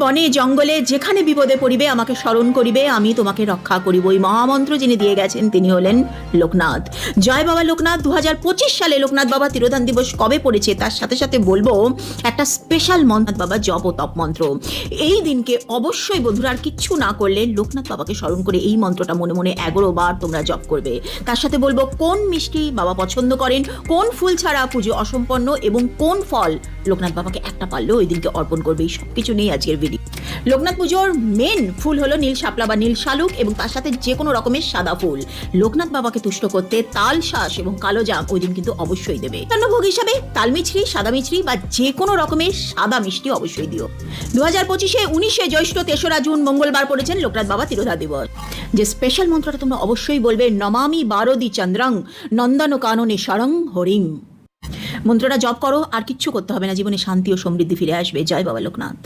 বনে জঙ্গলে যেখানে বিপদে পড়িবে আমাকে স্মরণ করিবে, আমি তোমাকে রক্ষা করিব। এই মহামন্ত্র যিনি দিয়ে গেছেন তিনি হলেন লোকনাথ। জয় বাবা লোকনাথ। 2025 সালে লোকনাথ বাবা তিরোধান দিবস কবে পড়েছে তার সাথে সাথে বলবো একটা স্পেশাল মন্ত্র বাবা জপ ও তপ মন্ত্র। এই দিনকে অবশ্যই বন্ধুরা আর কিচ্ছু না করলে লোকনাথ বাবাকে স্মরণ করে এই মন্ত্রটা মনে মনে 11 বার তোমরা জপ করবে। তার সাথে বলবো কোন মিষ্টি বাবা পছন্দ করেন, কোন ফুল ছাড়া পুজো অসম্পন্ন এবং কোন ফল লোকনাথ বাবাকে একটা পারলেও ওই দিনকে অর্পণ করবে। এই সব কিছু নেই আজকের ভিডিও। লোকনাথ পুজোর মেন ফুল হলো নীল শাপলা বা নীল শালুক এবং তার সাথে যে কোনো রকমের সাদা ফুল। লোকনাথ বাবাকে তুষ্ট করতে তাল শাঁস এবং কালো জাম ওই দিন কিন্তু অবশ্যই দেবে। ভোগ হিসাবে তাল মিছরি, সাদা মিছরি বা যে কোনো রকমের সাদা মিষ্টি অবশ্যই দিও। 2025-এ 19শে জ্যৈষ্ঠ 3রা জুন মঙ্গলবার পড়েছেন লোকনাথ বাবা তিরোধান দিবস। যে স্পেশাল মন্ত্রটা তোমরা অবশ্যই বলবে, নমামি বারদি চন্দ্রং নন্দন কাননে শরং হরিম। মন্ত্রটা জপ করো, আর কিচ্ছু করতে হবে না, জীবনে শান্তি ও সমৃদ্ধি ফিরে আসবে। জয় বাবা লোকনাথ।